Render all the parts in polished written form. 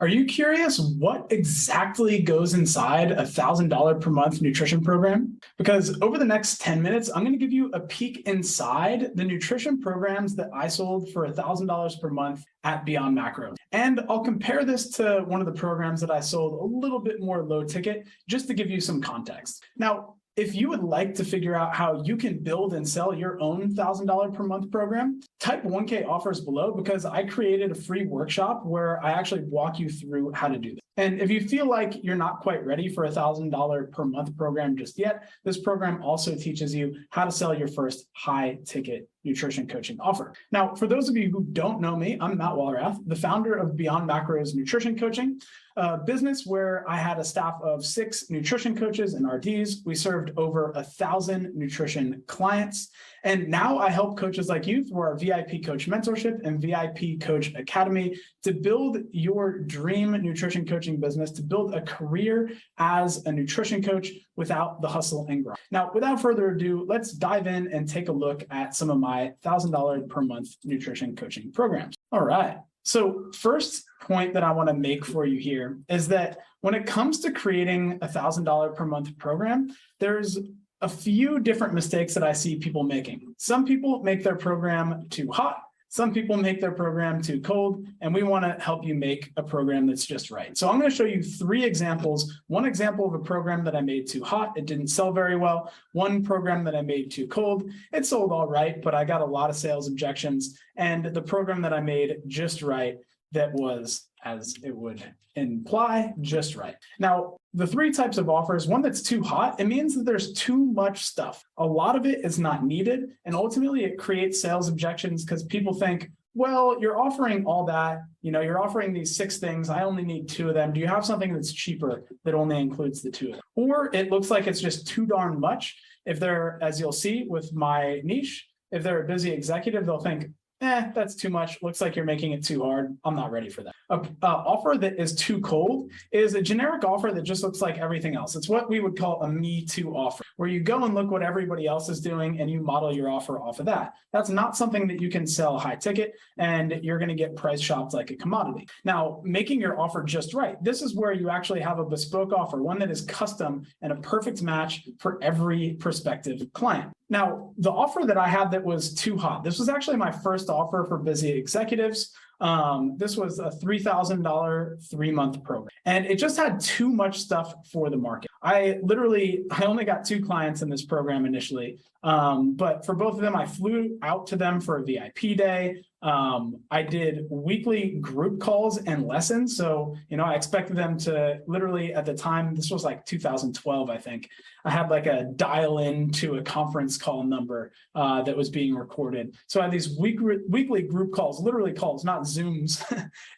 Are you curious what exactly goes inside a $1,000 per month nutrition program? Because over the next 10 minutes, I'm going to give you a peek inside the nutrition programs that I sold for $1,000 per month at Beyond Macro. And I'll compare this to one of the programs that I sold a little bit more low ticket, just to give you some context. Now, if you would like to figure out how you can build and sell your own $1,000 per month program, type 1K offers below, because I created a free workshop where I actually walk you through how to do this. And if you feel like you're not quite ready for a $1,000 per month program just yet, this program also teaches you how to sell your first high ticket nutrition coaching offer. Now, for those of you who don't know me, I'm Matt Walrath, the founder of Beyond Macro's Nutrition Coaching, a business where I had a staff of 6 nutrition coaches and RDs. We served over 1,000 nutrition clients. And now I help coaches like you through our VIP Coach Mentorship and VIP Coach Academy to build your dream nutrition coaching business, to build a career as a nutrition coach without the hustle and grind. Now, without further ado, let's dive in and take a look at some of my $1,000 per month nutrition coaching programs. All right. So first point that I want to make for you here is that when it comes to creating a $1,000 per month program, there's a few different mistakes that I see people making. Some people make their program too hot. Some people make their program too cold, and we want to help you make a program that's just right. So I'm going to show you 3 examples. One example of a program that I made too hot, it didn't sell very well. One program that I made too cold, it sold all right, but I got a lot of sales objections. And the program that I made just right, that was, as it would imply, just right. Now, the 3 types of offers, one that's too hot, it means that there's too much stuff. A lot of it is not needed. And ultimately it creates sales objections because people think, well, you're offering all that, you're offering these 6 things. I only need 2 of them. Do you have something that's cheaper that only includes the 2 of them? Or it looks like it's just too darn much. If they're, as you'll see with my niche, if they're a busy executive, they'll think, that's too much. Looks like you're making it too hard. I'm not ready for that. An offer that is too cold is a generic offer that just looks like everything else. It's what we would call a me too offer, where you go and look what everybody else is doing and you model your offer off of that. That's not something that you can sell high ticket, and you're going to get price shopped like a commodity. Now, making your offer just right. This is where you actually have a bespoke offer, one that is custom and a perfect match for every prospective client. Now, the offer that I had that was too hot, this was actually my first offer for busy executives. This was a $3,000 3-month program, and it just had too much stuff for the market. I only got 2 clients in this program initially, but for both of them, I flew out to them for a VIP day. I did weekly group calls and lessons. So, I expected them to literally, at the time, this was like 2012, I think, I had like a dial in to a conference call number that was being recorded. So I had these weekly group calls, literally calls, not Zooms,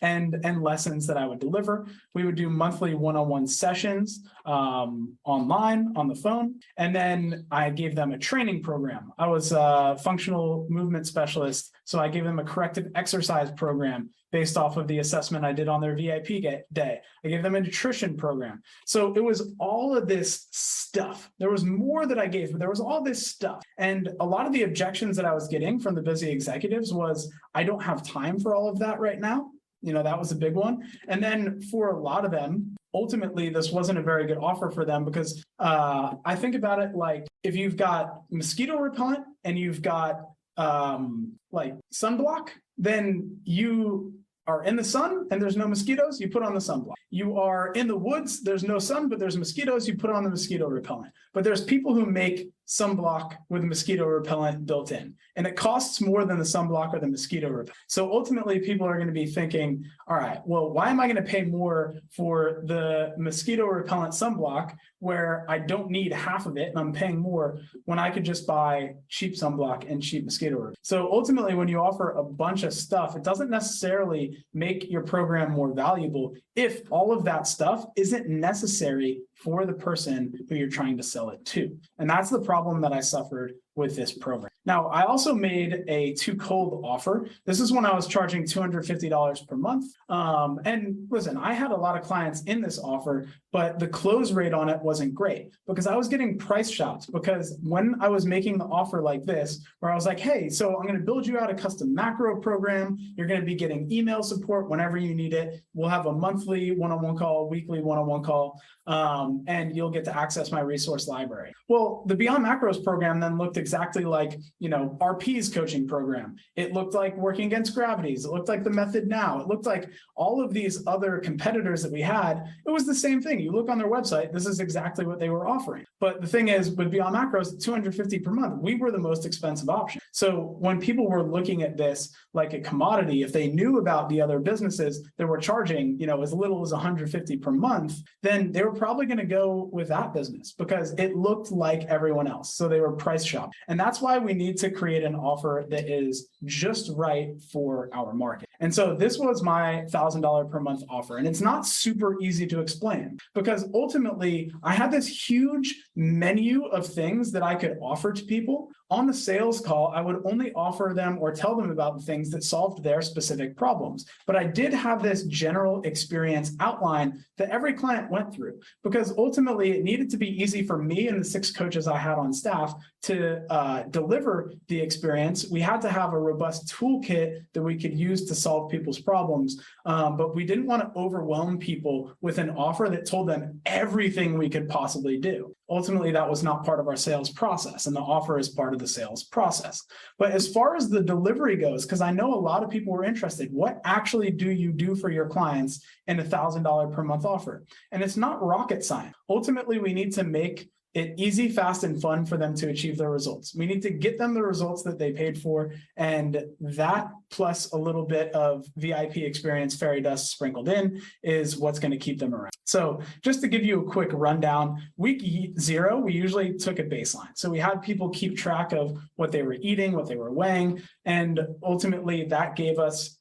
and lessons that I would deliver. We would do monthly one-on-one sessions online, on the phone. And then I gave them a training program. I was a functional movement specialist, so I gave them a corrective exercise program based off of the assessment I did on their VIP day. I gave them a nutrition program. So it was all of this stuff. There was more that I gave, but there was all this stuff. And a lot of the objections that I was getting from the busy executives was, I don't have time for all of that right now. That was a big one. And then for a lot of them, ultimately, this wasn't a very good offer for them because I think about it like if you've got mosquito repellent and you've got like sunblock, then you are in the sun and there's no mosquitoes, you put on the sunblock. You are in the woods, there's no sun, but there's mosquitoes, you put on the mosquito repellent. But there's people who make sunblock with mosquito repellent built in, and it costs more than the sunblock or the mosquito repellent. So ultimately, people are going to be thinking, all right, well, why am I going to pay more for the mosquito repellent sunblock where I don't need half of it and I'm paying more when I could just buy cheap sunblock and cheap mosquito repellent? So ultimately, when you offer a bunch of stuff, it doesn't necessarily make your program more valuable if all of that stuff isn't necessary for the person who you're trying to sell it to. And that's the problem that I suffered with this program. Now, I also made a too cold offer. This is when I was charging $250 per month. And listen, I had a lot of clients in this offer, but the close rate on it wasn't great because I was getting price shops. Because when I was making the offer like this, where I was like, hey, so I'm going to build you out a custom macro program. You're going to be getting email support whenever you need it. We'll have a monthly one-on-one call, weekly one-on-one call, and you'll get to access my resource library. Well, the Beyond Macros program then looked exactly like, RP's coaching program. It looked like Working Against Gravities. It looked like the Method Now. It looked like all of these other competitors that we had. It was the same thing. You look on their website, this is exactly what they were offering. But the thing is, with Beyond Macros, $250 per month, we were the most expensive option. So when people were looking at this like a commodity, if they knew about the other businesses that were charging, as little as $150 per month, then they were probably going to go with that business because it looked like everyone else. So they were price shopped. And that's why we need to create an offer that is just right for our market. And so this was my $1,000 per month offer. And it's not super easy to explain because ultimately I had this huge menu of things that I could offer to people. On the sales call, I would only offer them or tell them about the things that solved their specific problems. But I did have this general experience outline that every client went through because ultimately it needed to be easy for me and the 6 coaches I had on staff to deliver the experience. We had to have a robust toolkit that we could use to solve people's problems. But we didn't want to overwhelm people with an offer that told them everything we could possibly do. Ultimately, that was not part of our sales process, and the offer is part of the sales process. But as far as the delivery goes, because I know a lot of people were interested, what actually do you do for your clients in a $1,000 per month offer? And it's not rocket science. Ultimately, we need to make it easy, fast, and fun for them to achieve their results. We need to get them the results that they paid for, and that plus a little bit of VIP experience fairy dust sprinkled in is what's going to keep them around. So just to give you a quick rundown, week 0, we usually took a baseline. So we had people keep track of what they were eating, what they were weighing, and ultimately that gave us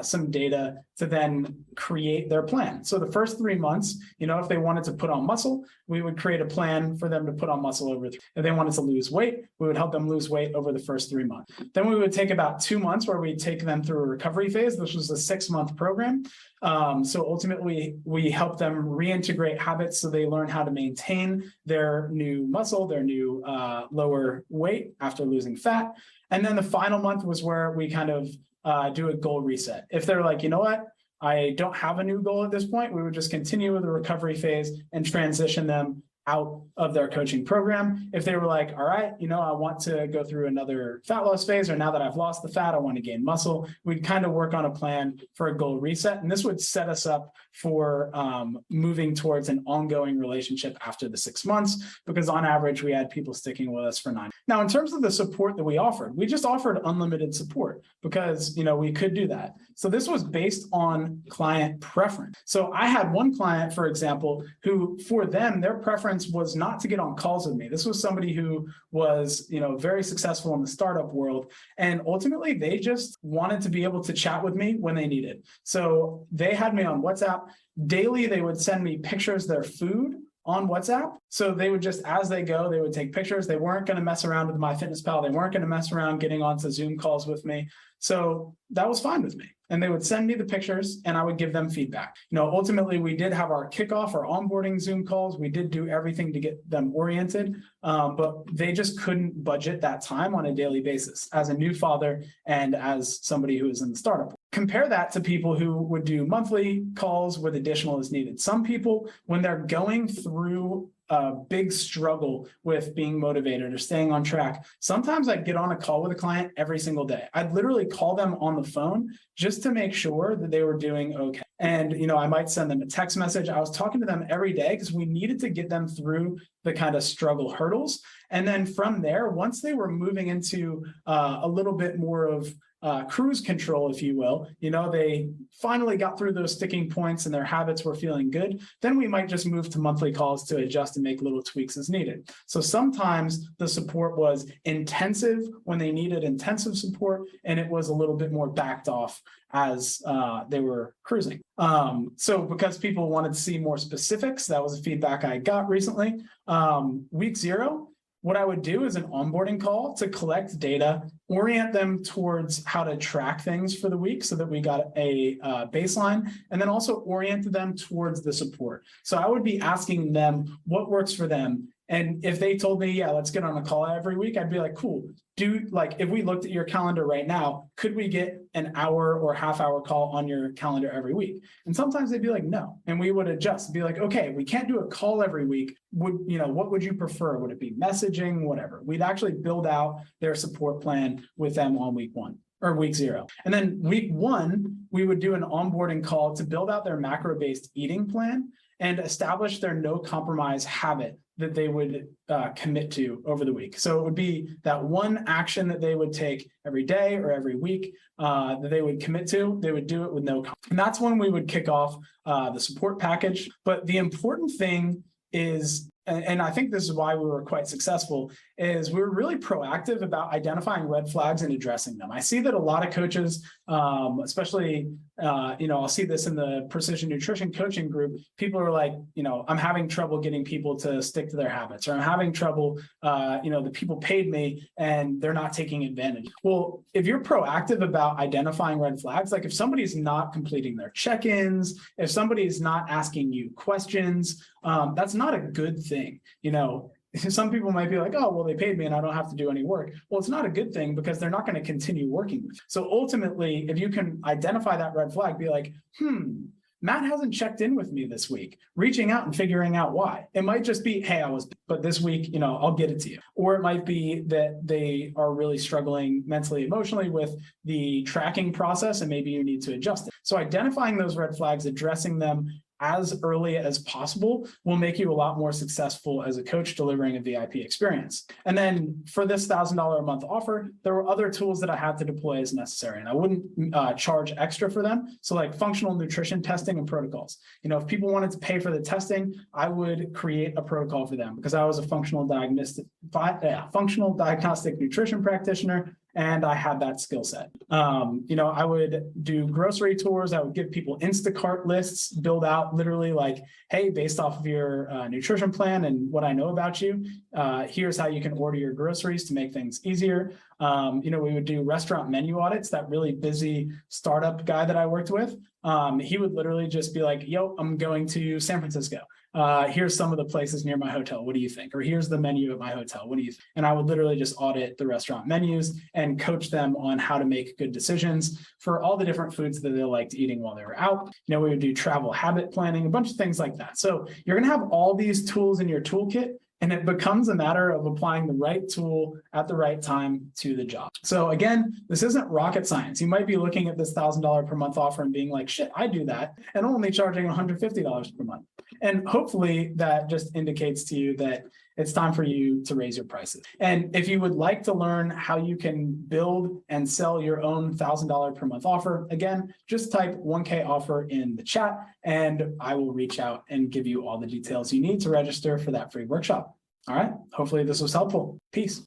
some data to then create their plan. So the first 3 months, if they wanted to put on muscle, we would create a plan for them to put on muscle over. If they wanted to lose weight, we would help them lose weight over the first 3 months. Then we would take about 2 months where we'd take them through a recovery phase. This was a 6-month program. So ultimately, we help them reintegrate habits so they learn how to maintain their new muscle, their new lower weight after losing fat. And then the final month was where we kind of do a goal reset. If they're like, you know what, I don't have a new goal at this point, we would just continue with the recovery phase and transition them out of their coaching program. If they were like, all right, I want to go through another fat loss phase, or now that I've lost the fat, I want to gain muscle, we'd kind of work on a plan for a goal reset. And this would set us up for moving towards an ongoing relationship after the 6 months, because on average, we had people sticking with us for 9. Now, in terms of the support that we offered, we just offered unlimited support because, we could do that. So this was based on client preference. So I had one client, for example, who for them, their preference was not to get on calls with me. This was somebody who was, very successful in the startup world. And ultimately, they just wanted to be able to chat with me when they needed. So they had me on WhatsApp. Daily, they would send me pictures of their food on WhatsApp. So they would just, as they go, they would take pictures. They weren't going to mess around with MyFitnessPal. They weren't going to mess around getting onto Zoom calls with me. So that was fine with me. And they would send me the pictures and I would give them feedback. Ultimately, we did have our kickoff, our onboarding Zoom calls. We did do everything to get them oriented, but they just couldn't budget that time on a daily basis as a new father and as somebody who is in the startup. Compare that to people who would do monthly calls with additional as needed. Some people, when they're going through a big struggle with being motivated or staying on track, sometimes I'd get on a call with a client every single day. I'd literally call them on the phone just to make sure that they were doing okay. And, I might send them a text message. I was talking to them every day because we needed to get them through the kind of struggle hurdles. And then from there, once they were moving into a little bit more of cruise control, if you will, they finally got through those sticking points and their habits were feeling good, then we might just move to monthly calls to adjust and make little tweaks as needed. So sometimes the support was intensive when they needed intensive support, and it was a little bit more backed off as they were cruising. So because people wanted to see more specifics, that was the feedback I got recently. Week 0, what I would do is an onboarding call to collect data, orient them towards how to track things for the week so that we got a baseline, and then also orient them towards the support. So I would be asking them what works for them. And if they told me, yeah, let's get on a call every week, I'd be like, cool. If we looked at your calendar right now, could we get an hour or half-hour call on your calendar every week? And sometimes they'd be like, no. And we would adjust, be like, okay, we can't do a call every week. What would you prefer? Would it be messaging, whatever? We'd actually build out their support plan with them on week 1 or week 0. And then week 1, we would do an onboarding call to build out their macro-based eating plan and establish their no compromise habit that they would commit to over the week. So it would be that one action that they would take every day or every week that they would commit to. They would do it with no compromise. And that's when we would kick off the support package. But the important thing is, and I think this is why we were quite successful, is we were really proactive about identifying red flags and addressing them. I see that a lot of coaches, especially, I'll see this in the precision nutrition coaching group, people are like, I'm having trouble getting people to stick to their habits, or I'm having trouble, the people paid me and they're not taking advantage. Well, if you're proactive about identifying red flags, like if somebody's not completing their check-ins, if somebody's not asking you questions, that's not a good thing. Some people might be like, oh, well, they paid me and I don't have to do any work. Well, it's not a good thing because they're not going to continue working with you. So ultimately, if you can identify that red flag, be like, Matt hasn't checked in with me this week, reaching out and figuring out why. It might just be, hey, but this week, I'll get it to you. Or it might be that they are really struggling mentally, emotionally with the tracking process, and maybe you need to adjust it. So identifying those red flags, addressing them as early as possible will make you a lot more successful as a coach delivering a VIP experience. And then for this $1,000 a month offer, there were other tools that I had to deploy as necessary, and I wouldn't charge extra for them. So like functional nutrition testing and protocols. If people wanted to pay for the testing, I would create a protocol for them because I was a functional diagnostic nutrition practitioner, and I had that skill set. I would do grocery tours. I would give people Instacart lists, build out literally like, hey, based off of your nutrition plan and what I know about you, here's how you can order your groceries to make things easier. We would do restaurant menu audits. That really busy startup guy that I worked with, he would literally just be like, yo, I'm going to San Francisco. Here's some of the places near my hotel. What do you think? Or here's the menu at my hotel. What do you think? And I would literally just audit the restaurant menus and coach them on how to make good decisions for all the different foods that they liked eating while they were out. We would do travel habit planning, a bunch of things like that. So you're going to have all these tools in your toolkit, and it becomes a matter of applying the right tool at the right time to the job. So again, this isn't rocket science. You might be looking at this $1,000 per month offer and being like, shit, I do that, and only charging $150 per month. And hopefully that just indicates to you that it's time for you to raise your prices. And if you would like to learn how you can build and sell your own $1,000 per month offer, again, just type 1K offer in the chat and I will reach out and give you all the details you need to register for that free workshop. All right. Hopefully this was helpful. Peace.